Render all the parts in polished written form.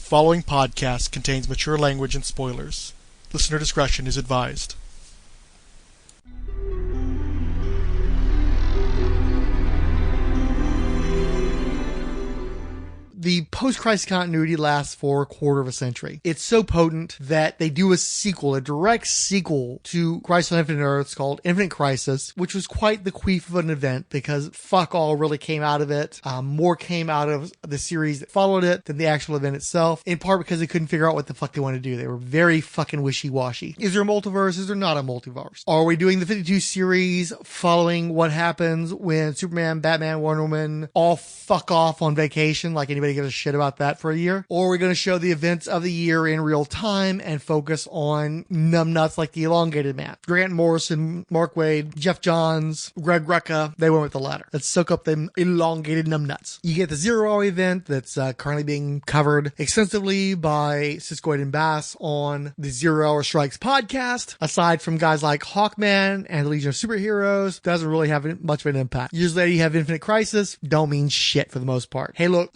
following podcast contains mature language and spoilers. Listener discretion is advised. The post-Crisis continuity lasts for a quarter of a century. It's so potent that they do a sequel, a direct sequel to Crisis on Infinite Earths called Infinite Crisis, which was quite the queef of an event because fuck all really came out of it. More came out of the series that followed it than the actual event itself, in part because they couldn't figure out what the fuck they wanted to do. They were very fucking wishy-washy. Is there a multiverse? Is there not a multiverse? Are we doing the 52 series following what happens when Superman, Batman, Wonder Woman all fuck off on vacation like anybody gives a shit about that for a year? Or are we going to show the events of the year in real time and focus on numbnuts like the Elongated Man? Grant Morrison, Mark Waid, Jeff Johns, Greg Rucka, they went with the latter. Let's soak up them elongated numbnuts. You get the 0 Hour event that's currently being covered extensively by Siskoid and Bass on the 0 Hour Strikes podcast. Aside from guys like Hawkman and the Legion of Superheroes, doesn't really have much of an impact. Years later, you have Infinite Crisis, don't mean shit for the most part. Hey, look,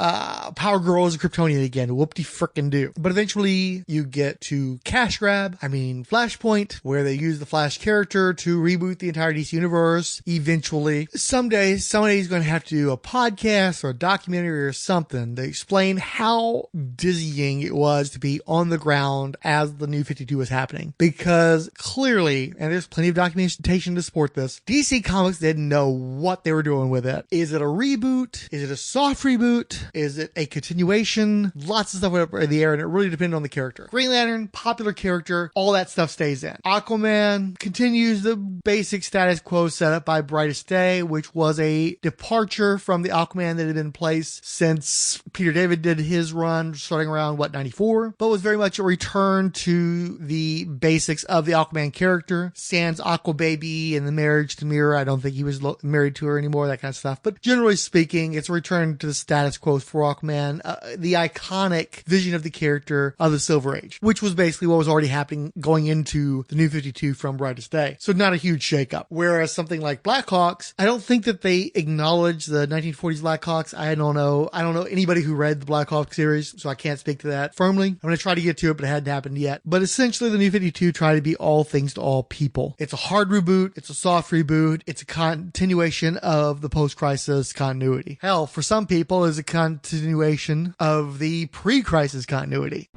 Power Girl is a Kryptonian again. Whoop-de-frickin-do. But eventually, you get to Flashpoint, where they use the Flash character to reboot the entire DC universe. Eventually, someday, somebody's going to have to do a podcast or a documentary or something to explain how dizzying it was to be on the ground as the New 52 was happening. Because clearly, and there's plenty of documentation to support this, DC Comics didn't know what they were doing with it. Is it a reboot? Is it a soft reboot? Is it a continuation? Lots of stuff went up in the air, and it really depended on the character. Green Lantern, popular character, all that stuff stays in. Aquaman continues the basic status quo set up by Brightest Day, which was a departure from the Aquaman that had been in place since Peter David did his run starting around, 94, but was very much a return to the basics of the Aquaman character. Sans Aqua Baby and the marriage to Mira, I don't think he was married to her anymore, that kind of stuff. But generally speaking, it's a return to the status quo for Aquaman, the iconic vision of the character of the Silver Age, which was basically what was already happening going into the New 52 from Brightest Day. So not a huge shakeup. Whereas something like Blackhawks, I don't think that they acknowledge the 1940s Blackhawks. I don't know anybody who read the Blackhawks series, so I can't speak to that firmly. I'm going to try to get to it, but it hadn't happened yet. But essentially, the New 52 try to be all things to all people. It's a hard reboot. It's a soft reboot. It's a continuation of the post-crisis continuity. Hell, for some people, it's a continuation of the pre-crisis continuity.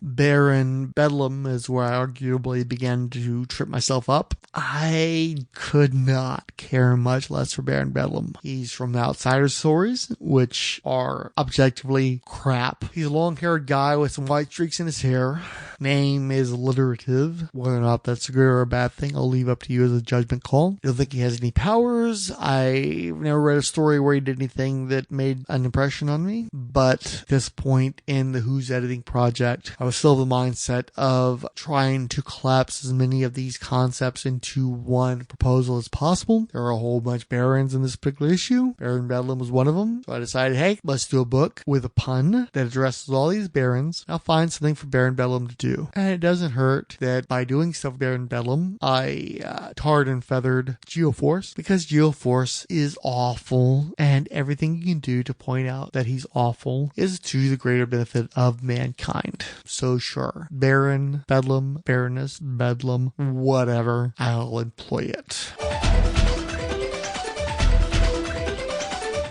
Baron Bedlam is where I arguably began to trip myself up. I could not care much less for Baron Bedlam. He's from the Outsider stories, which are objectively crap. He's a long-haired guy with some white streaks in his hair. Name is alliterative. Whether or not that's a good or a bad thing, I'll leave up to you as a judgment call. I don't think he has any powers. I've never read a story where he did anything that made an impression on me. But at this point in the Who's Editing project, I was still the mindset of trying to collapse as many of these concepts into one proposal as possible. There are a whole bunch of Barons in this particular issue. Baron Bedlam was one of them. So I decided, hey, let's do a book with a pun that addresses all these Barons. I'll find something for Baron Bedlam to do. And it doesn't hurt that by doing stuff with Baron Bedlam, I tarred and feathered Geoforce, because Geoforce is awful, and everything you can do to point out that he's awful is to the greater benefit of mankind. So sure, Baron Bedlam, Baroness Bedlam, whatever, I'll employ it.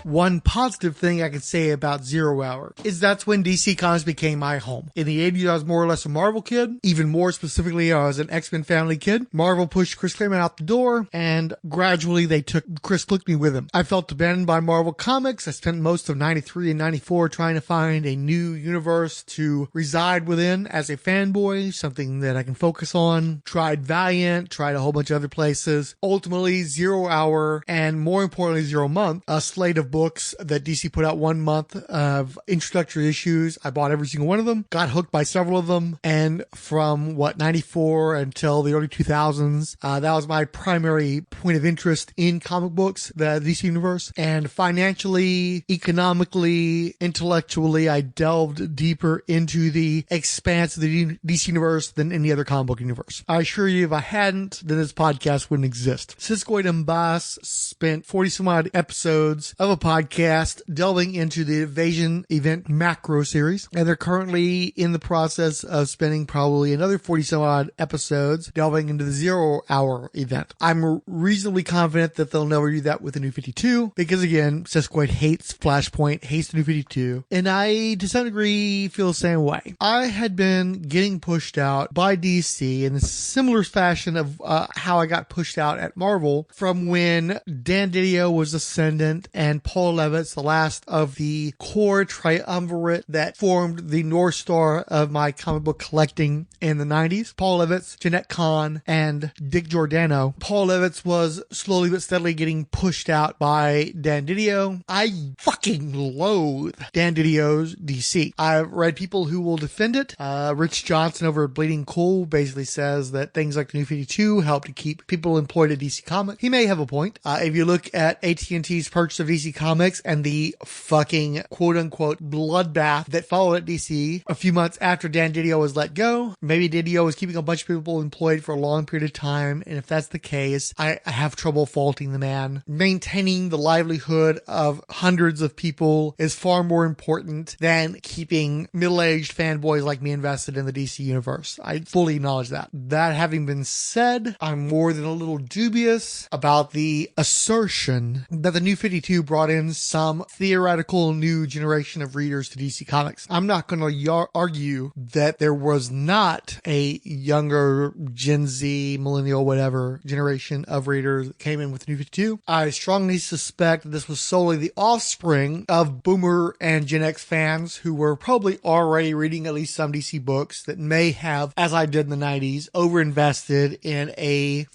One positive thing I could say about 0 Hour is that's when DC Comics became my home. In the 80s, I was more or less a Marvel kid. Even more specifically, I was an X-Men family kid. Marvel pushed Chris Claremont out the door, and gradually they took Chris Glickman with him. I felt abandoned by Marvel Comics. I spent most of 93 and 94 trying to find a new universe to reside within as a fanboy, something that I can focus on. Tried Valiant, tried a whole bunch of other places. Ultimately, 0 Hour, and more importantly, 0 Month, a slate of books that DC put out 1 month of introductory issues. I bought every single one of them, got hooked by several of them, and from 94 until the early 2000s, that was my primary point of interest in comic books, the DC universe. And financially, economically, intellectually, I delved deeper into the expanse of the DC universe than any other comic book universe. I assure you, if I hadn't, then this podcast wouldn't exist. Siskoid and Bass spent 40 some odd episodes of a podcast delving into the Invasion event macro series, and they're currently in the process of spending probably another 40 some odd episodes delving into the 0 hour event. I'm reasonably confident that they'll never do that with the New 52 because, again, Sesquoid hates Flashpoint, hates the New 52, and I, to some degree, feel the same way. I had been getting pushed out by DC in a similar fashion of how I got pushed out at Marvel from when Dan Didio was Ascendant and Paul Levitz, the last of the core triumvirate that formed the North Star of my comic book collecting in the 90s. Paul Levitz, Jeanette Kahn, and Dick Giordano. Paul Levitz was slowly but steadily getting pushed out by Dan Didio. I fucking loathe Dan Didio's DC. I've read people who will defend it. Rich Johnson over at Bleeding Cool basically says that things like the New 52 help to keep people employed at DC Comics. He may have a point. If you look at AT&T's purchase of DC Comics and the fucking quote-unquote bloodbath that followed at DC a few months after Dan Didio was let go, maybe Didio was keeping a bunch of people employed for a long period of time, and if that's the case, I have trouble faulting the man. Maintaining the livelihood of hundreds of people is far more important than keeping middle-aged fanboys like me invested in the DC universe. I fully acknowledge that. That having been said, I'm more than a little dubious about the assertion that the New 52 brought in some theoretical new generation of readers to DC Comics. I'm not going to argue that there was not a younger Gen Z, millennial, whatever generation of readers that came in with the New 52. I strongly suspect that this was solely the offspring of Boomer and Gen X fans who were probably already reading at least some DC books that may have, as I did in the 90s, overinvested in a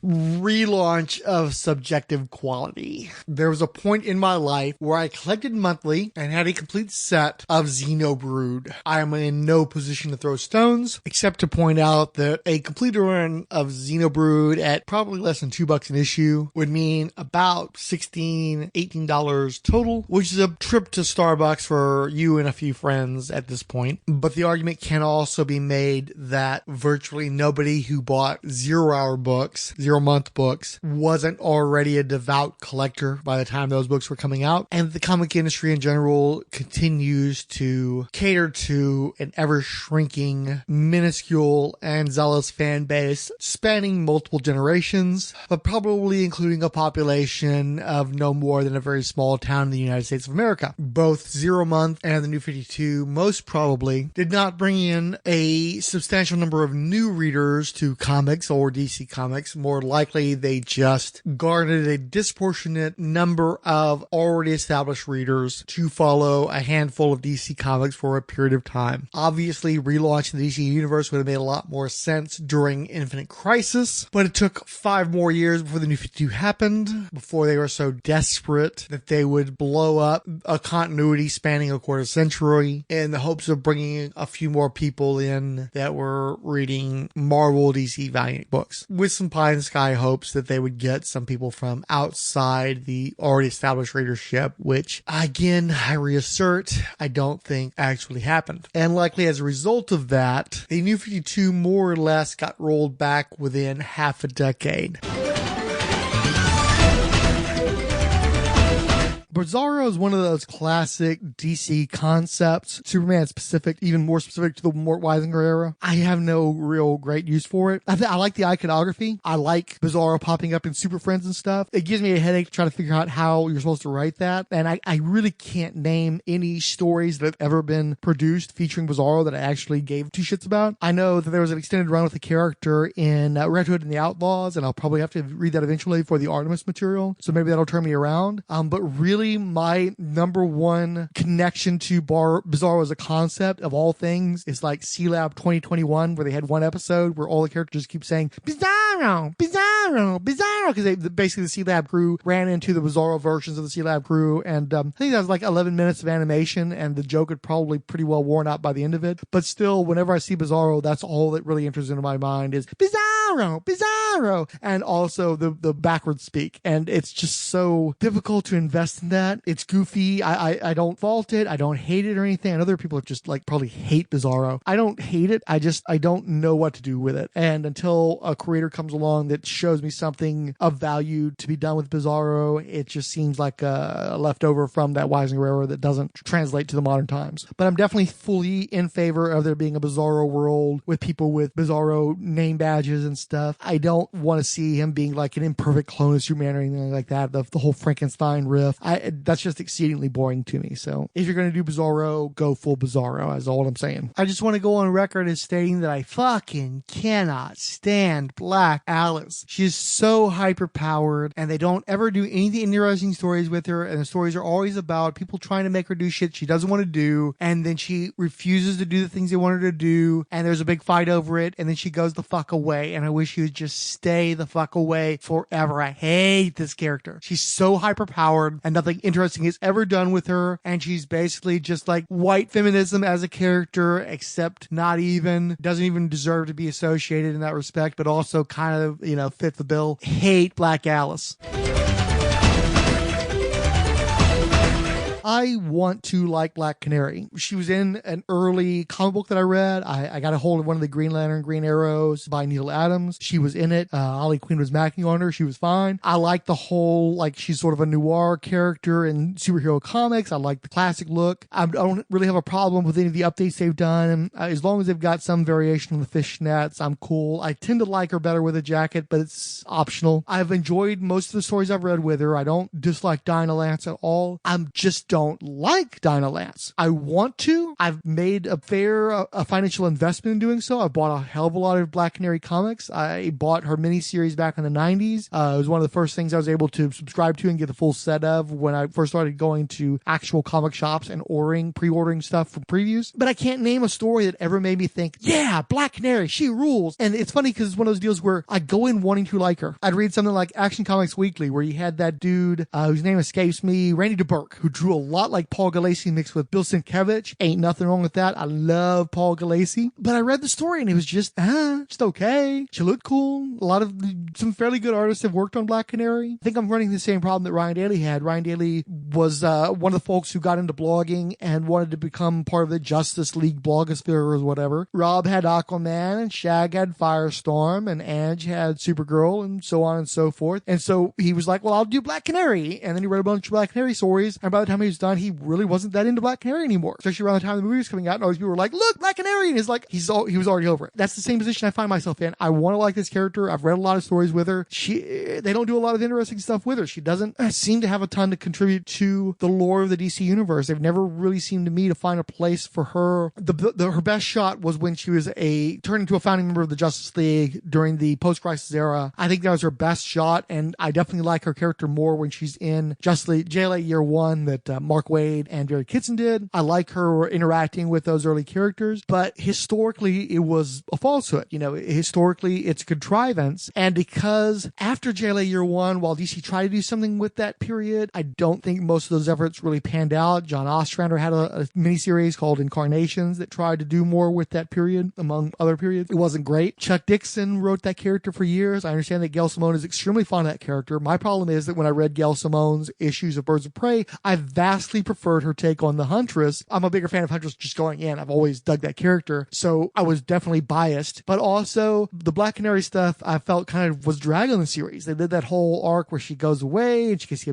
relaunch of subjective quality. There was a point in my life where I collected monthly and had a complete set of Xenobrood. I am in no position to throw stones, except to point out that a complete run of Xenobrood at probably less than $2 an issue would mean about $16, $18 total, which is a trip to Starbucks for you and a few friends at this point. But the argument can also be made that virtually nobody who bought 0 hour books, 0 month books, wasn't already a devout collector by the time those books were coming out. And the comic industry in general continues to cater to an ever shrinking, minuscule, and zealous fan base spanning multiple generations, but probably including a population of no more than a very small town in the United States of America. Both 0 month and the New 52 most probably did not bring in a substantial number of new readers to comics or DC Comics. More likely, they just garnered a disproportionate number of already established readers to follow a handful of DC Comics for a period of time. Obviously, relaunching the DC Universe would have made a lot more sense during Infinite Crisis, but it took 5 more years before the New 52 happened, before they were so desperate that they would blow up a continuity spanning a quarter century in the hopes of bringing a few more people in that were reading Marvel DC Valiant books, with some pie in the sky hopes that they would get some people from outside the already established readership, which, again, I reassert, I don't think actually happened. And likely as a result of that, the New 52 more or less got rolled back within half a decade. Bizarro is one of those classic DC concepts, Superman specific, even more specific to the Mort Weisinger era. I have no real great use for it. I like the iconography. I like Bizarro popping up in Super Friends and stuff. It gives me a headache to try to figure out how you're supposed to write that. And I really can't name any stories that have ever been produced featuring Bizarro that I actually gave 2 shits about. I know that there was an extended run with the character in Red Hood and the Outlaws, and I'll probably have to read that eventually for the Artemis material. So maybe that'll turn me around. But really, my number one connection to Bizarro as a concept of all things is like C-Lab 2021, where they had one episode where all the characters keep saying Bizarro, Bizarro, Bizarro, because basically the C-Lab crew ran into the Bizarro versions of the C-Lab crew, and I think that was like 11 minutes of animation, and the joke had probably pretty well worn out by the end of it. But still, whenever I see Bizarro, that's all that really enters into my mind is Bizarro. Bizarro, and also the backwards speak. And it's just so difficult to invest in that. It's goofy. I don't fault it. I don't hate it or anything. And other people are just like probably hate Bizarro. I don't hate it. I don't know what to do with it. And until a creator comes along that shows me something of value to be done with Bizarro, it just seems like a leftover from that Wising era that doesn't translate to the modern times. But I'm definitely fully in favor of there being a Bizarro world with people with Bizarro name badges and stuff. I don't want to see him being like an imperfect clone of Superman or anything like that. The whole Frankenstein riff, that's just exceedingly boring to me. So if you're going to do Bizarro, go full Bizarro, is all I'm saying. I just want to go on record as stating that I fucking cannot stand Black Alice. She's so hyper-powered, and they don't ever do anything interesting stories with her, and the stories are always about people trying to make her do shit she doesn't want to do, and then she refuses to do the things they want her to do, and there's a big fight over it, and then she goes the fuck away, and I wish she would just stay the fuck away forever. I hate this character. She's so hyper-powered, and nothing interesting is ever done with her, and she's basically just like white feminism as a character, except not even, doesn't even deserve to be associated in that respect, but also kind of, fit the bill. Hate Black Alice. I want to like Black Canary. She was in an early comic book that I read. I got a hold of one of the Green Lantern Green Arrows by Neil Adams. She was in it. Ollie Queen was macking on her. She was fine. I like the whole, like, she's sort of a noir character in superhero comics. I like the classic look. I don't really have a problem with any of the updates they've done. As long as they've got some variation on the fishnets, I'm cool. I tend to like her better with a jacket, but it's optional. I've enjoyed most of the stories I've read with her. I don't dislike Dinah Lance at all. I'm just don't like Dinah Lance. I want to. I've made a financial investment in doing so. I bought a hell of a lot of Black Canary comics. I bought her miniseries back in the 90s. It was one of the first things I was able to subscribe to and get the full set of when I first started going to actual comic shops and pre-ordering stuff from previews. But I can't name a story that ever made me think, yeah, Black Canary, she rules. And it's funny because it's one of those deals where I go in wanting to like her. I'd read something like Action Comics Weekly where you had that dude whose name escapes me, Randy DeBurke, who drew a lot like Paul Galassi mixed with Bill Sienkiewicz. Ain't nothing wrong with that. I love Paul Galassi. But I read the story and it was just okay. She looked cool. Some fairly good artists have worked on Black Canary. I think I'm running the same problem that Ryan Daly had. Ryan Daly was one of the folks who got into blogging and wanted to become part of the Justice League blogosphere or whatever. Rob had Aquaman and Shag had Firestorm and Ange had Supergirl and so on and so forth. And so he was like, well, I'll do Black Canary. And then he read a bunch of Black Canary stories. And by the time he was done, he really wasn't that into Black Canary anymore. Especially around the time the movie was coming out, and all these people were like, look, Black Canary! And he was already over it. That's the same position I find myself in. I want to like this character. I've read a lot of stories with her. They don't do a lot of interesting stuff with her. She doesn't seem to have a ton to contribute to the lore of the DC universe. They've never really seemed to me to find a place for her. Her best shot was when she was turned into a founding member of the Justice League during the post-crisis era. I think that was her best shot, and I definitely like her character more when she's in Justice League JLA Year One that Mark Waid and Barry Kitson did. I like her interacting with those early characters, but historically it was a falsehood. Historically it's a contrivance, and because after JLA Year One, while DC tried to do something with that period, I don't think most of those efforts really panned out. John Ostrander had a miniseries called Incarnations that tried to do more with that period, among other periods. It wasn't great. Chuck Dixon wrote that character for years. I understand that Gail Simone is extremely fond of that character. My problem is that when I read Gail Simone's issues of Birds of Prey, I vastly preferred her take on the Huntress. I'm a bigger fan of Huntress just going in. I've always dug that character, so I was definitely biased. But also, the Black Canary stuff I felt kind of was dragging the series. They did that whole arc where she goes away and she gets the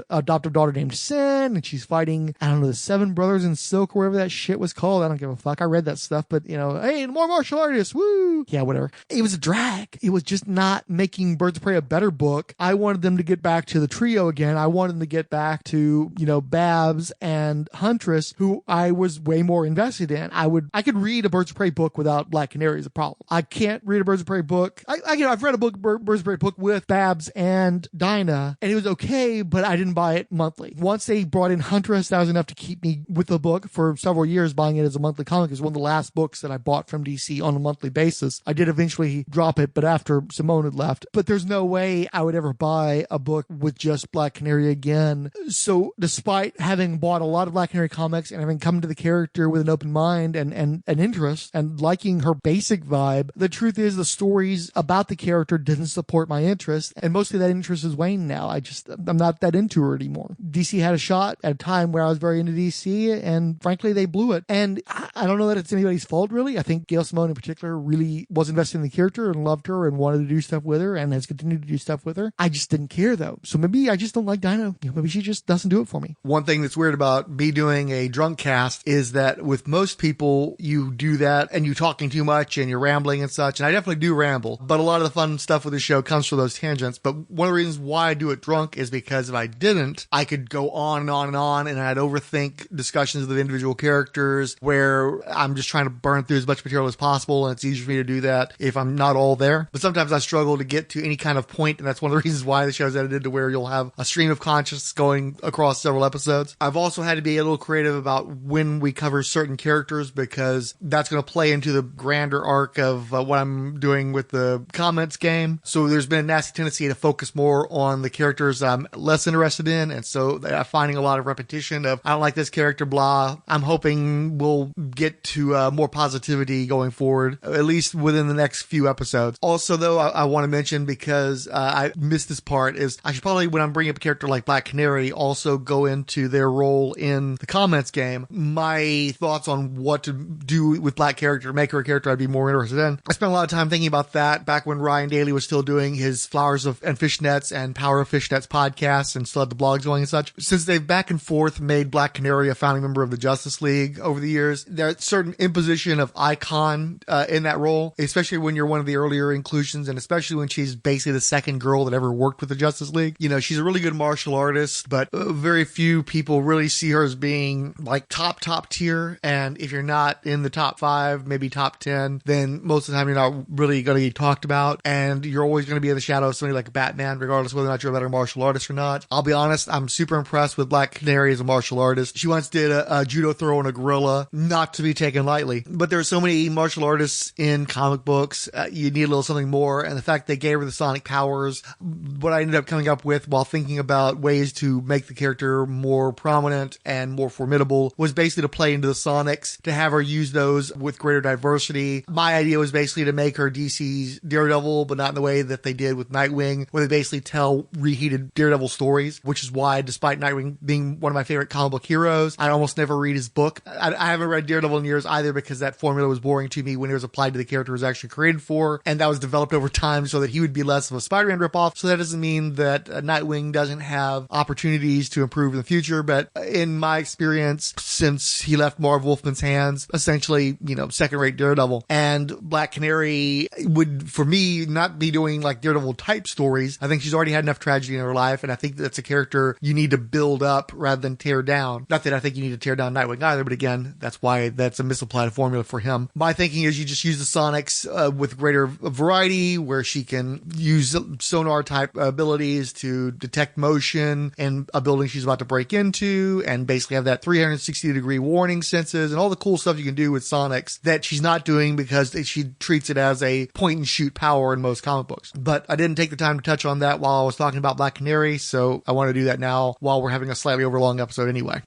adoptive daughter named Sin, and she's fighting, I don't know, the Seven Brothers in Silk or whatever that shit was called. I don't give a fuck. I read that stuff, but hey, more martial artists, woo! Yeah, whatever. It was a drag. It was just not making Birds of Prey a better book. I wanted them to get back to the trio again. I wanted them to get back to, Babs and Huntress, who I was way more invested in. I could read a Birds of Prey book without Black Canary as a problem. I can't read a Birds of Prey book. I've read a Birds of Prey book with Babs and Dinah, and it was okay, but I didn't buy it monthly. Once they brought in Huntress, that was enough to keep me with the book for several years, buying it as a monthly comic. It was one of the last books that I bought from DC on a monthly basis. I did eventually drop it, but after Simone had left. But there's no way I would ever buy a book with just Black Canary again. So despite despite having bought a lot of Black Canary comics and having come to the character with an open mind and an interest and liking her basic vibe, the truth is the stories about the character didn't support my interest, and mostly that interest is waned now. I'm not that into her anymore. DC had a shot at a time where I was very into DC, and frankly, they blew it. And I don't know that it's anybody's fault, really. I think Gail Simone in particular really was invested in the character and loved her and wanted to do stuff with her and has continued to do stuff with her. I just didn't care, though. So maybe I just don't like Dino. Maybe she just doesn't do it for me. One thing that's weird about me doing a drunk cast is that with most people, you do that and you're talking too much and you're rambling and such. And I definitely do ramble, but a lot of the fun stuff with the show comes from those tangents. But one of the reasons why I do it drunk is because if I didn't, I could go on and on and on, and I'd overthink discussions of the individual characters where I'm just trying to burn through as much material as possible, and it's easier for me to do that if I'm not all there. But sometimes I struggle to get to any kind of point, and that's one of the reasons why the show's edited to where you'll have a stream of consciousness going across several episodes. I've also had to be a little creative about when we cover certain characters, because that's going to play into the grander arc of what I'm doing with the comments game. So there's been a nasty tendency to focus more on the characters I'm less interested in, and so I'm finding a lot of repetition of, I don't like this character, blah. I'm hoping we'll get to more positivity going forward, at least within the next few episodes. Also, though, I want to mention, because I missed this part, is I should probably, when I'm bringing up a character like Black Canary, also go into their role in the comments game. My thoughts on what to do with Black character, make her a character I'd be more interested in. I spent a lot of time thinking about that back when Ryan Daly was still doing his Flowers of and Fishnets and Power of Fishnets podcasts and still had the blogs going and such. Since they've back and forth made Black Canary a founding member of the Justice League over the years, there's certain imposition of icon in that role, especially when you're one of the earlier inclusions, and especially when she's basically the second girl that ever worked with the Justice League. You know, she's a really good martial artist, but very few people really see her as being like top tier. And if you're not in the top 5, maybe top 10, then most of the time you're not really going to get talked about, and you're always going to be in the shadow of somebody like Batman, regardless of whether or not you're a better martial artist or not. I'll be honest, I'm super impressed with Black Canary as a martial artist. She once did a judo throw on a gorilla, not to be taken lightly. But there are so many martial artists in comic books, you need a little something more, and the fact they gave her the sonic powers, what I ended up coming up with while thinking about ways to make the character more prominent and more formidable was basically to play into the sonics, to have her use those with greater diversity. My idea was basically to make her DC's Daredevil, but not in the way that they did with Nightwing, where they basically tell reheated Daredevil stories, which is why, despite Nightwing being one of my favorite comic book heroes, I almost never read his book. I haven't read Daredevil in years either, because that formula was boring to me when it was applied to the character it was actually created for, and that was developed over time so that he would be less of a Spider-Man ripoff. So that doesn't mean that Nightwing doesn't have opportunities to improve in the future, but in my experience, since he left Marv Wolfman's hands, essentially, second-rate Daredevil. And Black Canary would, for me, not be doing like Daredevil type stories. I think she's already had enough tragedy in her life, and I think that's a character you need to build up rather than tear down. Not that I think you need to tear down Nightwing either, but again, that's why that's a misapplied formula for him. My thinking is you just use the sonics with greater variety, where she can use sonar type abilities to detect motion in a building she's about to break into, and basically have that 360-degree warning senses and all the cool stuff you can do with sonics that she's not doing because she treats it as a point-and-shoot power in most comic books. But I didn't take the time to touch on that while I was talking about Black Canary, so I want to do that now while we're having a slightly overlong episode anyway.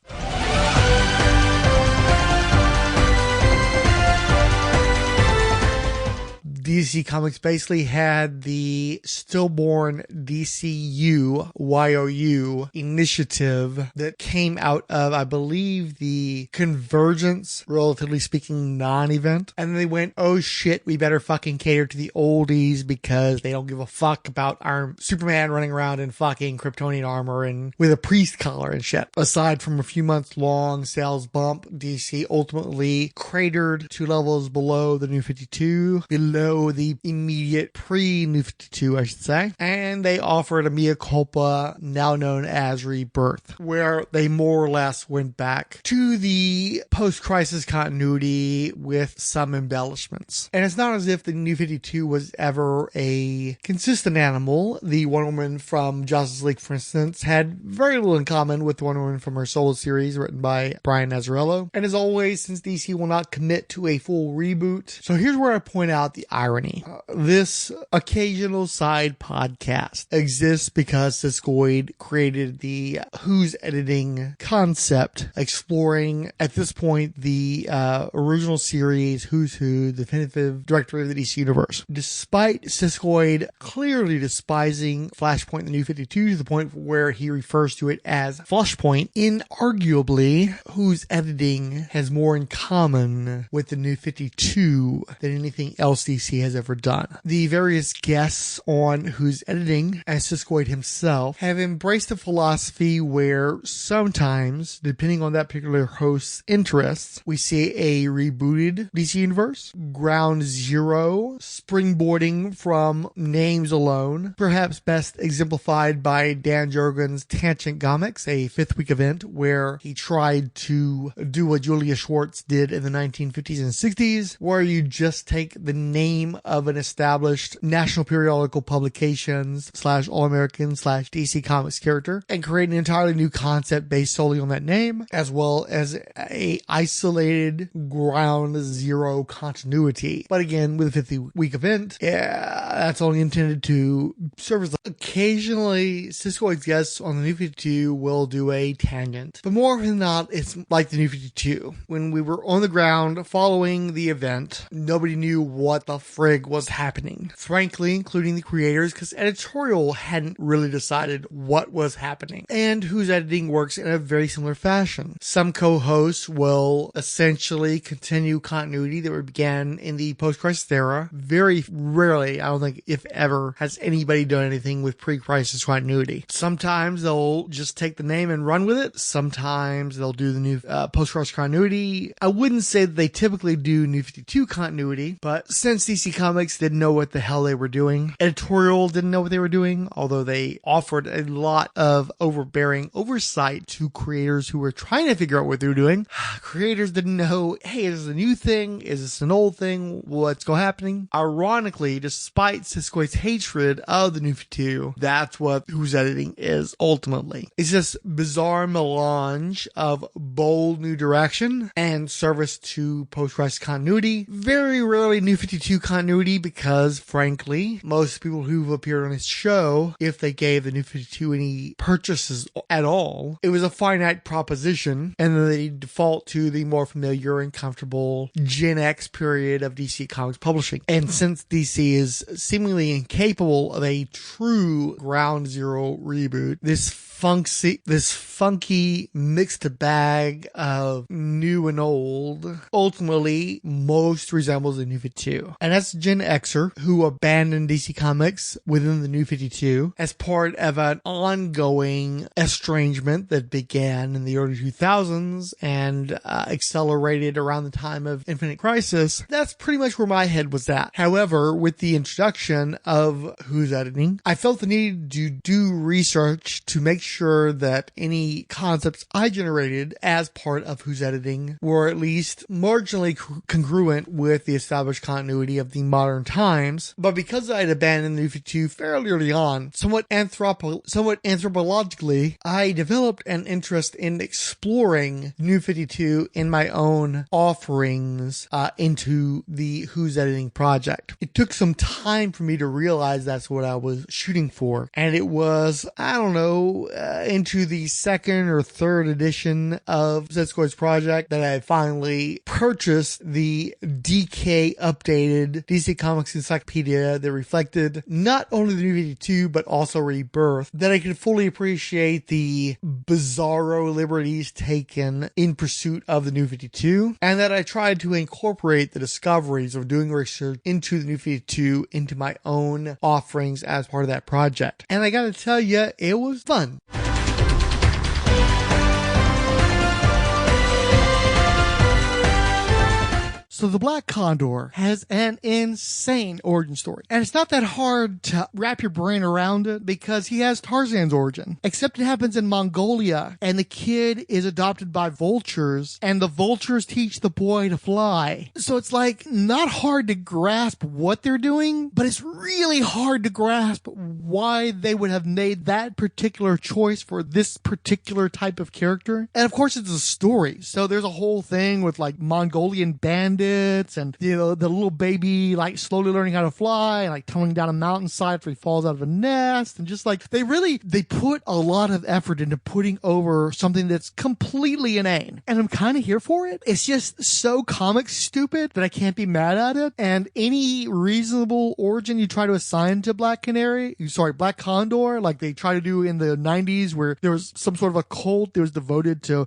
DC Comics basically had the stillborn DCU YOU initiative that came out of, I believe, the Convergence, relatively speaking, non-event. And they went, oh shit, we better fucking cater to the oldies because they don't give a fuck about our Superman running around in fucking Kryptonian armor and with a priest collar and shit. Aside from a few months long sales bump, DC ultimately cratered 2 levels below the New 52, below the immediate pre-New 52, I should say. And they offered a mea culpa, now known as Rebirth, where they more or less went back to the post-crisis continuity with some embellishments. And it's not as if the New 52 was ever a consistent animal. The Wonder Woman from Justice League, for instance, had very little in common with the Wonder Woman from her solo series written by Brian Azzarello. And as always, since DC will not commit to a full reboot, so here's where I point out the irony irony. This occasional side podcast exists because Siskoid created the Who's Editing concept, exploring at this point the original series Who's Who, the definitive directory of the DC Universe. Despite Siskoid clearly despising Flashpoint the New 52 to the point where he refers to it as Flashpoint, inarguably, Who's Editing has more in common with the New 52 than anything else DC has ever done. The various guests on Who's Editing, as Siskoid himself, have embraced a philosophy where sometimes, depending on that particular host's interests, we see a rebooted DC Universe, ground zero, springboarding from names alone, perhaps best exemplified by Dan Jurgens' Tangent Comics, a fifth week event where he tried to do what Julius Schwartz did in the 1950s and 60s, where you just take the name of an established national periodical publications / All-American / DC Comics character and create an entirely new concept based solely on that name, as well as a isolated ground zero continuity. But again, with a 50-week event, that's only intended to serve as occasionally Siskoid's guests on the New 52 will do a tangent. But more often than not, it's like the New 52. When we were on the ground following the event, nobody knew what the frig was happening. Frankly, including the creators, because editorial hadn't really decided what was happening. And Who's Editing works in a very similar fashion. Some co-hosts will essentially continue continuity that began in the post-crisis era. Very rarely, I don't think, if ever, has anybody done anything with pre-crisis continuity. Sometimes they'll just take the name and run with it. Sometimes they'll do the new post-crisis continuity. I wouldn't say that they typically do New 52 continuity, but since DC Comics didn't know what the hell they were doing, editorial didn't know what they were doing, although they offered a lot of overbearing oversight to creators who were trying to figure out what they were doing. Creators didn't know, hey, is this a new thing? Is this an old thing? What's going happening? Ironically, despite Siskoid's hatred of the New 52, that's what Who's Editing is ultimately. It's this bizarre melange of bold new direction and service to post-crisis continuity. Very rarely New 52 continuity because, frankly, most people who've appeared on this show, if they gave the New 52 any purchases at all, it was a finite proposition, and then they default to the more familiar and comfortable Gen X period of DC Comics publishing. And since DC is seemingly incapable of a true ground zero reboot, this funky mixed bag of new and old ultimately most resembles the New 52. And that's Gen Xer who abandoned DC Comics within the New 52 as part of an ongoing estrangement that began in the early 2000s and accelerated around the time of Infinite Crisis. That's pretty much where my head was at. However, with the introduction of Who's Editing, I felt the need to do research to make sure that any concepts I generated as part of Who's Editing were at least marginally congruent with the established continuity of the modern times. But because I had abandoned the New 52 fairly early on, somewhat anthropologically, I developed an interest in exploring New 52 in my own offerings into the Who's Editing project. It took some time for me to realize that's what I was shooting for. And it was, I don't know, into the second or third edition of Siskoid's project that I finally purchased the DK updated DC Comics Encyclopedia that reflected not only the New 52 but also Rebirth, that I could fully appreciate the bizarro liberties taken in pursuit of the New 52, and that I tried to incorporate the discoveries of doing research into the New 52 into my own offerings as part of that project. And I gotta tell you, it was fun. So the Black Condor has an insane origin story. And it's not that hard to wrap your brain around it because he has Tarzan's origin. Except it happens in Mongolia and the kid is adopted by vultures and the vultures teach the boy to fly. So it's like not hard to grasp what they're doing, but it's really hard to grasp why they would have made that particular choice for this particular type of character. And of course it's a story. So there's a whole thing with like Mongolian bandits rockets, and the little baby like slowly learning how to fly and like tumbling down a mountainside after he falls out of a nest, and just like they put a lot of effort into putting over something that's completely inane, and I'm kind of here for it. It's just so comic stupid that I can't be mad at it. And any reasonable origin you try to assign to Black Condor, like they try to do in the 90s, where there was some sort of a cult that was devoted to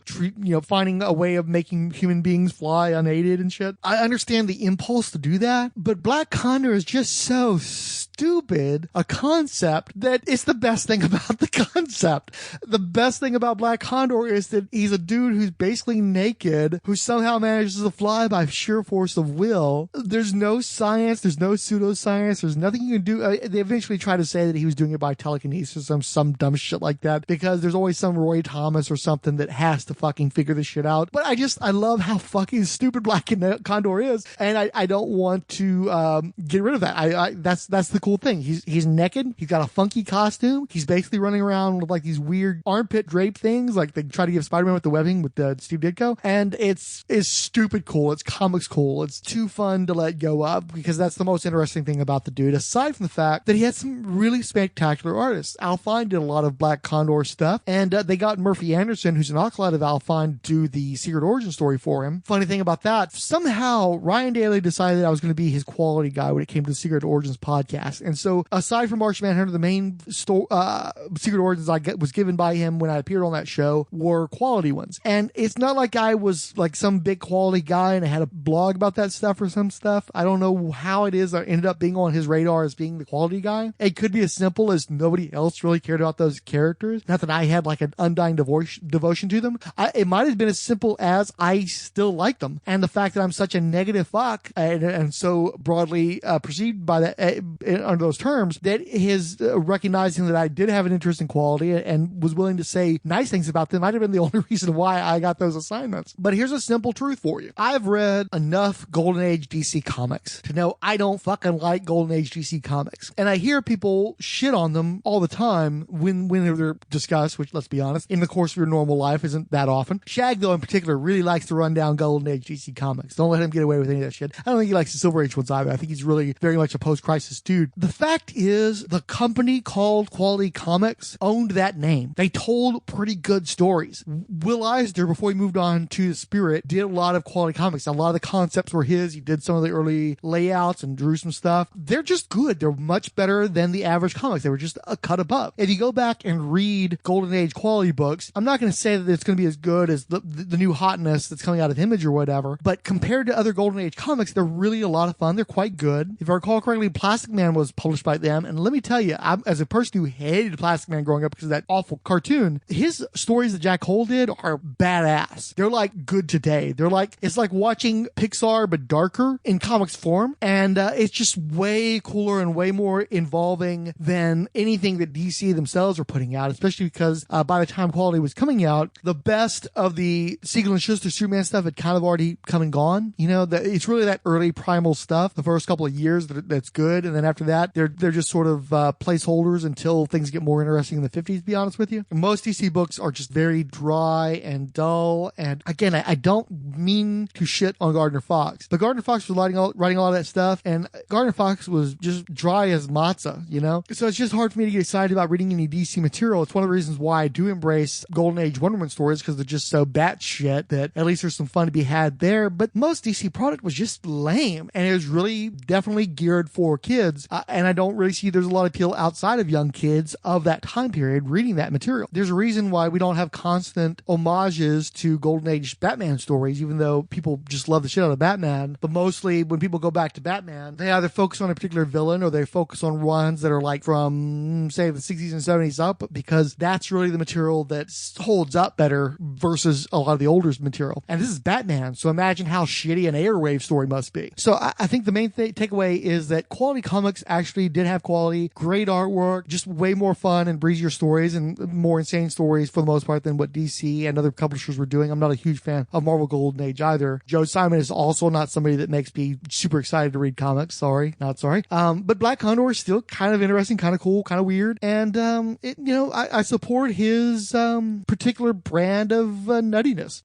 finding a way of making human beings fly unaided and shit. I understand the impulse to do that, but Black Condor is just so stupid a concept that it's the best thing about the concept. The best thing about Black Condor is that he's a dude who's basically naked, who somehow manages to fly by sheer force of will. There's no science, there's no pseudoscience, there's nothing you can do. They eventually try to say that he was doing it by telekinesis or some dumb shit like that, because there's always some Roy Thomas or something that has to fucking figure this shit out. But I love how fucking stupid Black Condor is, and I don't want to get rid of that. That's the cool thing. He's naked, he's got a funky costume, he's basically running around with like these weird armpit drape things like they try to give Spider-Man with the webbing with Steve Ditko, and it's stupid cool, it's comics cool, it's too fun to let go of, because that's the most interesting thing about the dude, aside from the fact that he had some really spectacular artists. Al Fine did a lot of Black Condor stuff, and they got Murphy Anderson, who's an acolyte of Al Fine, to do the Secret Origin story for him. Funny thing about that, somehow Ryan Daly decided I was going to be his quality guy when it came to the Secret Origins podcast, and so aside from Martian Manhunter, the main Secret Origins was given by him when I appeared on that show were quality ones. And it's not like I was like some big quality guy and I had a blog about that stuff or some stuff. I don't know how it is I ended up being on his radar as being the quality guy. It could be as simple as nobody else really cared about those characters. Not that I had like an undying devotion to them. It might have been as simple as I still like them. And the fact that I'm such a negative fuck and so broadly perceived by that under those terms, that his recognizing that I did have an interest in quality and was willing to say nice things about them might have been the only reason why I got those assignments. But here's a simple truth for you. I've read enough Golden Age DC comics to know I don't fucking like Golden Age DC comics. And I hear people shit on them all the time when they're discussed, which, let's be honest, in the course of your normal life isn't that often. Shag, though, in particular, really likes to run down Golden Age DC comics. Don't let him get away with any of that shit. I don't think he likes the Silver Age ones either. I think he's really very much a post-crisis dude. The fact is, the company called Quality Comics owned that name. They told pretty good stories. Will Eisner, before he moved on to The Spirit, did a lot of Quality Comics. A lot of the concepts were his. He did some of the early layouts and drew some stuff. They're just good. They're much better than the average comics. They were just a cut above. If you go back and read Golden Age quality books, I'm not going to say that it's going to be as good as the new hotness that's coming out of Image or whatever, but compared to other Golden Age comics, they're really a lot of fun. They're quite good. If I recall correctly, Plastic Man was published by them, and let me tell you, as a person who hated Plastic Man growing up because of that awful cartoon, his stories that Jack Cole did are badass. They're like good today. They're like, it's like watching Pixar but darker in comics form, and it's just way cooler and way more involving than anything that DC themselves were putting out, especially because by the time Quality was coming out, the best of the Siegel and Schuster Superman stuff had kind of already come and gone. You know, it's really that early primal stuff, the first couple of years that's good, and then after that, they're just sort of placeholders until things get more interesting in the 50s, to be honest with you. Most DC books are just very dry and dull, and again, I don't mean to shit on Gardner Fox, but Gardner Fox was writing a lot of that stuff, and Gardner Fox was just dry as matzah, you know? So it's just hard for me to get excited about reading any DC material. It's one of the reasons why I do embrace Golden Age Wonder Woman stories, because they're just so batshit that at least there's some fun to be had there, but most DC product was just lame, and it was really definitely geared for kids, and I don't really see there's a lot of appeal outside of young kids of that time period reading that material. There's a reason why we don't have constant homages to Golden Age Batman stories, even though people just love the shit out of Batman, but mostly when people go back to Batman, they either focus on a particular villain or they focus on ones that are like from, say, the 60s and 70s up, because that's really the material that holds up better versus a lot of the older material. And this is Batman, so imagine how shitty an Airwave story must be. So I think the main takeaway is that Quality Comics actually did have quality, great artwork, just way more fun and breezier stories and more insane stories for the most part than what DC and other publishers were doing. I'm not a huge fan of Marvel Golden Age either. Joe Simon is also not somebody that makes me super excited to read comics. Sorry, not sorry. But Black Condor is still kind of interesting, kind of cool, kind of weird. And, I support his particular brand of nuttiness.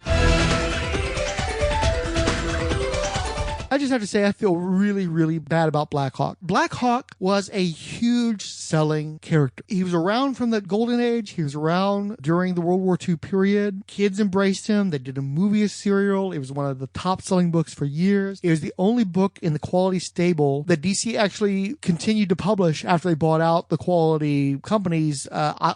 I just have to say I feel really, really bad about Black Hawk. Black Hawk was a huge selling character. He was around from the Golden Age. He was around during the World War II period. Kids embraced him. They did a movie, a serial. It was one of the top selling books for years. It was the only book in the quality stable that DC actually continued to publish after they bought out the quality company's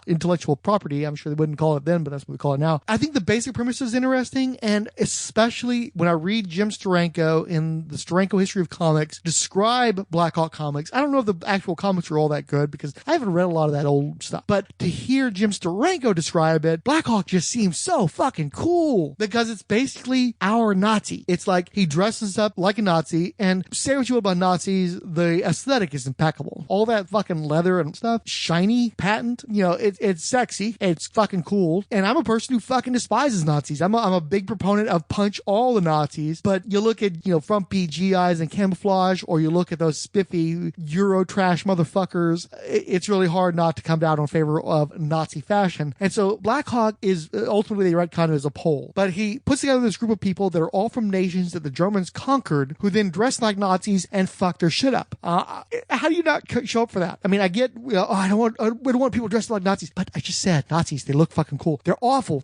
intellectual property. I'm sure they wouldn't call it then, but that's what we call it now. I think the basic premise is interesting, and especially when I read Jim Steranko in the Steranko History of Comics describe Black Hawk Comics. I don't know if the actual comics are all that good because I haven't read a lot of that old stuff, but to hear Jim Steranko describe it, Black Hawk just seems so fucking cool because it's basically our Nazi. It's like he dresses up like a Nazi, and say what you will about Nazis, the aesthetic is impeccable. All that fucking leather and stuff, shiny, patent, it's sexy, it's fucking cool, and I'm a person who fucking despises Nazis. I'm a big proponent of punch all the Nazis, but you look at, frumpy GIs and camouflage, or you look at those spiffy Euro trash motherfuckers, it's really hard not to come down in favor of Nazi fashion. And so Black Hawk is ultimately they retcon as a Pole, but he puts together this group of people that are all from nations that the Germans conquered, who then dress like Nazis and fuck their shit up. How do you not show up for that? I mean, I get, we don't want people dressed like Nazis, but I just said Nazis, they look fucking cool. They're awful.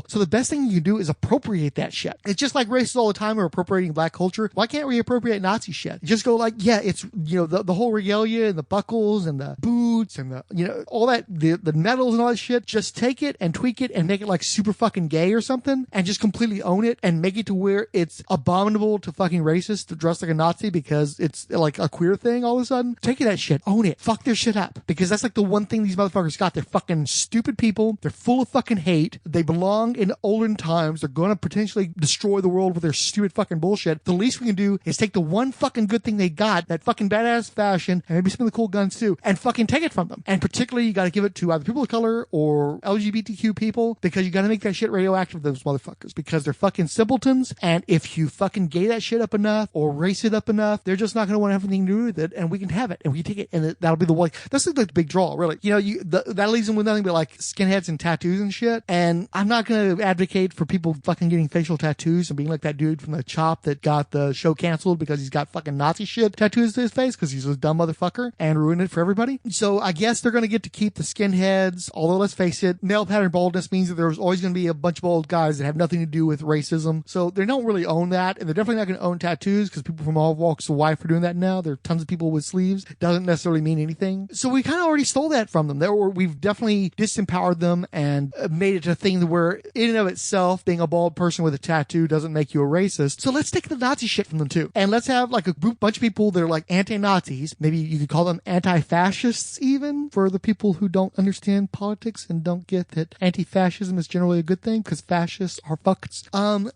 So the best thing you can do is appropriate that shit. It's just like racists all the time are appropriating black culture. Why can't we appropriate Nazi shit? Just go like, yeah, it's, the whole regalia and the buckles and the boots and the, all that, the medals and all that shit. Just take it and tweak it and make it like super fucking gay or something and just completely own it and make it to where it's abominable to fucking racists to dress like a Nazi because it's like a queer thing all of a sudden. Take that shit. Own it. Fuck their shit up. Because that's like the one thing these motherfuckers got. They're fucking stupid people. They're full of fucking hate. They belong in olden times. They're going to potentially destroy the world with their stupid fucking bullshit. The least we can do is take the one fucking good thing they got, that fucking badass fashion, and maybe some of the cool guns too, and fucking take it from them. And particularly, you got to give it to either people of color or LGBTQ people, because you got to make that shit radioactive with those motherfuckers, because they're fucking simpletons. And if you fucking gay that shit up enough or race it up enough, they're just not going to want anything to do with it, and we can have it and we can take it, and that'll be the one. That's like the big draw, really. That leaves them with nothing but like skinheads and tattoos and shit. And I'm not going to advocate for people fucking getting facial tattoos and being like that dude from the Chop that got the show canceled because he's got fucking Nazi shit tattoos to his face because he's a dumb motherfucker and ruined it for everybody. So I guess they're going to get to keep the skinheads, although let's face it, nail pattern baldness means that there's always going to be a bunch of old guys that have nothing to do with racism. So they don't really own that, and they're definitely not going to own tattoos because people from all walks of life are doing that now. There are tons of people with sleeves. Doesn't necessarily mean anything. So we kind of already stole that from them. We've definitely disempowered them and made it a thing where in and of itself being a bald person with a tattoo doesn't make you a racist. So let's take the Nazi shit from them too. And let's have like a bunch of people that are like anti-Nazis. Maybe you could call them anti-fascists even, for the people who don't understand politics and don't get that anti-fascism is generally a good thing because fascists are fucks.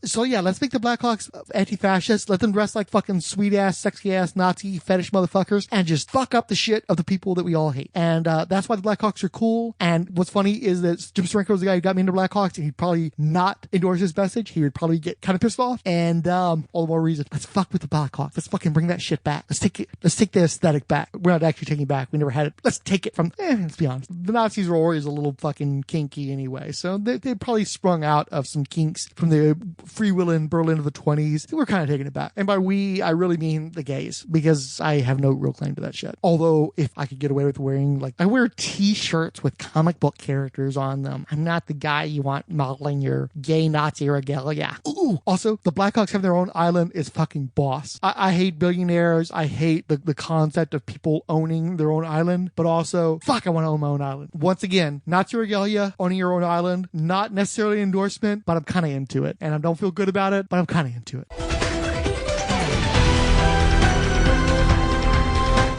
So yeah, let's make the Blackhawks anti-fascists. Let them dress like fucking sweet ass, sexy ass Nazi fetish motherfuckers and just fuck up the shit of the people that we all hate. And that's why the Blackhawks are cool. And what's funny is that Jim Steranko was the guy who got me into Blackhawks, and he'd probably not endorse this message. He would probably get kind of pissed off. And all the more reason, let's fuck with the Blackhawks. Let's fucking bring that shit back. Let's take the aesthetic back. We're not actually taking it back. We never had it. Let's take it from, let's be honest. The Nazis were always a little fucking kinky anyway. So they probably sprung out of some kinks from the freewheeling Berlin of the 20s. We're kind of taking it back. And by we, I really mean the gays, because I have no real claim to that shit. Although if I could get away with wearing, like, I wear t-shirts with comic book characters on them. I'm not the guy you want modeling your gay Nazi regalia. Ooh. Also, the Blackhawks have their own island is fucking boss. I hate billionaires. I hate the concept of people owning their own island, but also, fuck, I want to own my own island. Once again, Nazi regalia, owning your own island, not necessarily an endorsement, but I'm kind of into it. And I don't feel good about it, but I'm kind of into it.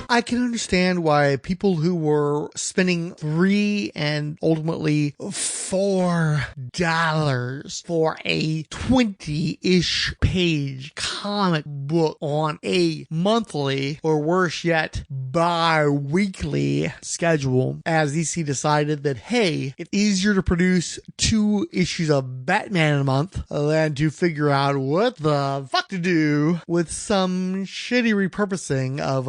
I can understand why people who were spending $3 and ultimately $4 for a 20-ish page comic book on a monthly, or worse yet, bi-weekly schedule, as DC decided that, hey, it's easier to produce 2 issues of Batman in a month than to figure out what the fuck to do with some shitty repurposing of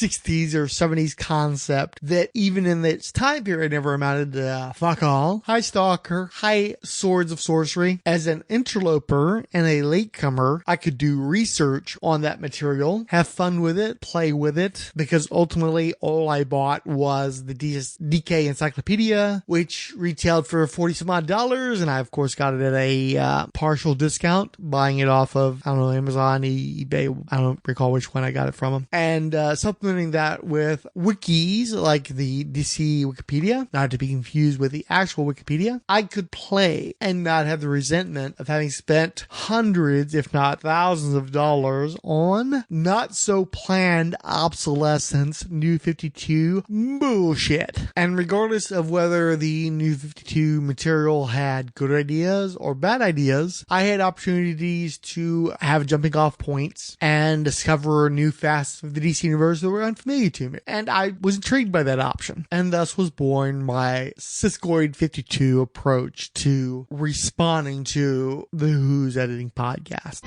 60s or 70s concept that even in its time period never amounted to fuck all. Hi Stalker, hi Swords of Sorcery. As an interloper and a latecomer, I could do research on that material, have fun with it, play with it, because ultimately all I bought was the DK Encyclopedia, which retailed for $40 some odd, and I of course got it at a partial discount, buying it off of, I don't know, Amazon, eBay, I don't recall which one I got it from them, and supplementing that with wikis like the DC Wikipedia, not to be confused with the actual Wikipedia. I could play and not have the resentment of having spent hundreds, if not thousands of dollars on not so planned obsolescence New 52 bullshit. And regardless of whether the New 52 material had good ideas or bad ideas, I had opportunities to have jumping off points and discover new facets of the DC universe that were unfamiliar to me. And I was intrigued by that option. And thus was born my Siskoid 52 approach to responding to the Who's Editing podcast.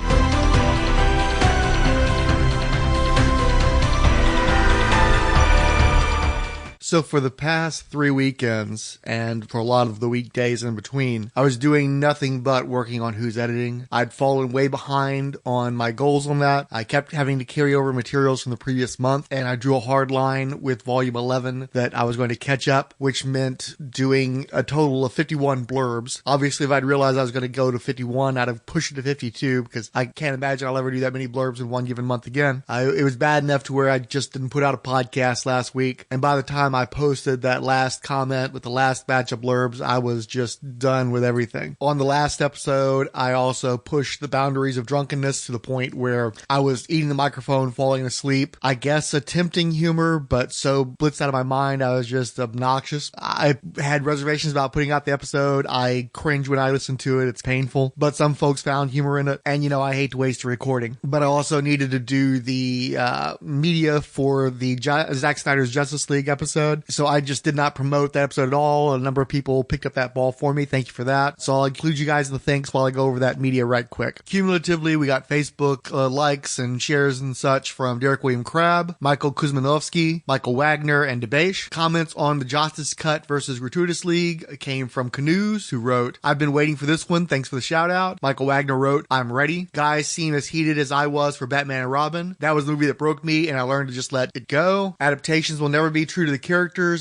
So for the past 3 weekends, and for a lot of the weekdays in between, I was doing nothing but working on Who's Editing. I'd fallen way behind on my goals on that. I kept having to carry over materials from the previous month, and I drew a hard line with volume 11 that I was going to catch up, which meant doing a total of 51 blurbs. Obviously, if I'd realized I was going to go to 51, I'd have pushed it to 52, because I can't imagine I'll ever do that many blurbs in one given month again. It was bad enough to where I just didn't put out a podcast last week, and by the time I posted that last comment with the last batch of blurbs, I was just done with everything. On the last episode, I also pushed the boundaries of drunkenness to the point where I was eating the microphone, falling asleep. I guess attempting humor, but so blitzed out of my mind, I was just obnoxious. I had reservations about putting out the episode. I cringe when I listen to it. It's painful, but some folks found humor in it. And you know, I hate to waste a recording, but I also needed to do the media for the Zack Snyder's Justice League episode. So I just did not promote that episode at all. A number of people picked up that ball for me. Thank you for that. So I'll include you guys in the thanks while I go over that media right quick. Cumulatively, we got Facebook likes and shares and such from Derek William Crabb, Michael Kuzmanovsky, Michael Wagner, and Debesh. Comments on the Justice Cut versus Gratuitous League came from Canoes, who wrote, "I've been waiting for this one. Thanks for the shout out." Michael Wagner wrote, "I'm ready. Guys seem as heated as I was for Batman and Robin. That was the movie that broke me, and I learned to just let it go. Adaptations will never be true to the characters.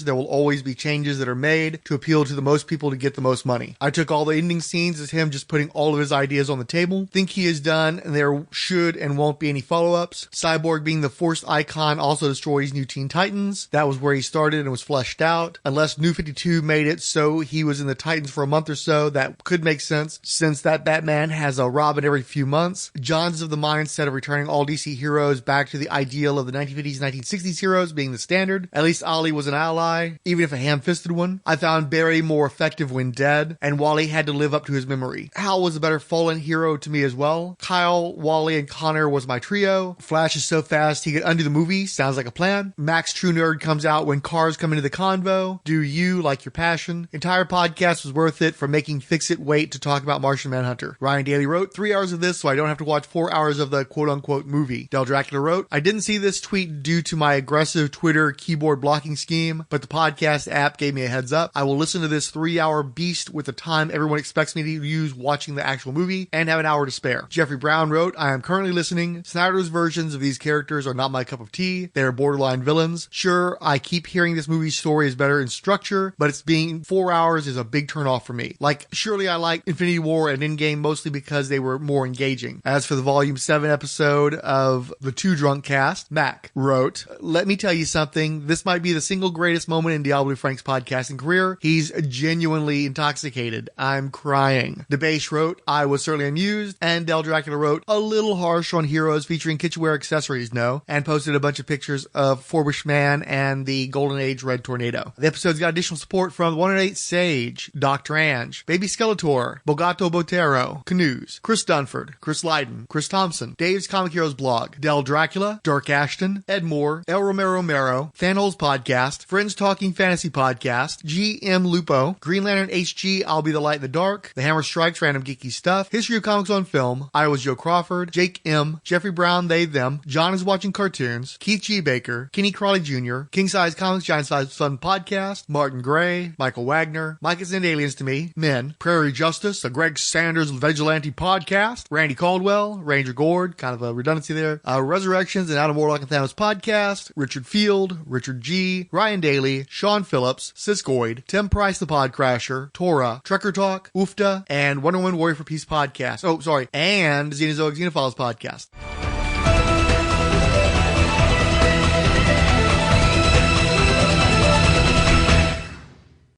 There will always be changes that are made to appeal to the most people to get the most money. I took all the ending scenes as him just putting all of his ideas on the table. Think he is done, and there should and won't be any follow-ups. Cyborg being the forced icon also destroys New Teen Titans. That was where he started and was fleshed out. Unless New 52 made it so he was in the Titans for a month or so, that could make sense, since that Batman has a Robin every few months. John's of the mindset of returning all DC heroes back to the ideal of the 1950s, 1960s heroes being the standard. At least Ollie was an ally, even if a ham-fisted one. I found Barry more effective when dead, and Wally had to live up to his memory. Hal was a better fallen hero to me as well. Kyle, Wally, and Connor was my trio. Flash is so fast he could undo the movie. Sounds like a plan. Max True Nerd comes out when cars come into the convo. Do you like your passion? Entire podcast was worth it for making Fix-It wait to talk about Martian Manhunter. Ryan Daly wrote, 3 hours of this so I don't have to watch 4 hours of the quote-unquote movie. Del Dracula wrote, I didn't see this tweet due to my aggressive Twitter keyboard blocking scheme, but the podcast app gave me a heads up. I will listen to this 3-hour beast with the time everyone expects me to use watching the actual movie and have an hour to spare. Jeffrey Brown wrote, I am currently listening. Snyder's versions of these characters are not my cup of tea. They are borderline villains. Sure, I keep hearing this movie's story is better in structure, but it's being 4 hours is a big turnoff for me. Like, surely I like Infinity War and Endgame mostly because they were more engaging. As for the Volume 7 episode of the Two Drunk Cast, Mac wrote, let me tell you something. This might be the single greatest moment in Diablo Frank's podcasting career. He's genuinely intoxicated. I'm crying. Debesh wrote, I was certainly amused. And Del Dracula wrote, a little harsh on heroes featuring kitchenware accessories, no? And posted a bunch of pictures of Forbush Man and the Golden Age Red Tornado. The episode's got additional support from 108 Sage, Dr. Ange, Baby Skeletor, Bogato Botero, Canoes, Chris Dunford, Chris Lydon, Chris Thompson, Dave's Comic Heroes blog, Del Dracula, Dark Ashton, Ed Moore, El Romero, Fanholes Podcast, Podcast, Friends Talking Fantasy Podcast, GM Lupo, Green Lantern HG, I'll Be the Light in the Dark, The Hammer Strikes, Random Geeky Stuff, History of Comics on Film, I Was Joe Crawford, Jake M, Jeffrey Brown, They, Them, John is Watching Cartoons, Keith G. Baker, Kenny Crawley Jr., King Size Comics, Giant Size Fun Podcast, Martin Gray, Michael Wagner, Mike is Into Aliens to Me, Men, Prairie Justice, the Greg Sanders Vigilante Podcast, Randy Caldwell, Ranger Gord, kind of a redundancy there, Resurrections and Adam Warlock and Thanos Podcast, Richard Field, Richard G, Ryan Daly, Sean Phillips, Siskoid, Tim Price the Podcrasher, Tora, Trekker Talk, Oofta, and Wonder Woman Warrior for Peace Podcast. Oh, sorry, and Xenozoic Xenophiles Podcast.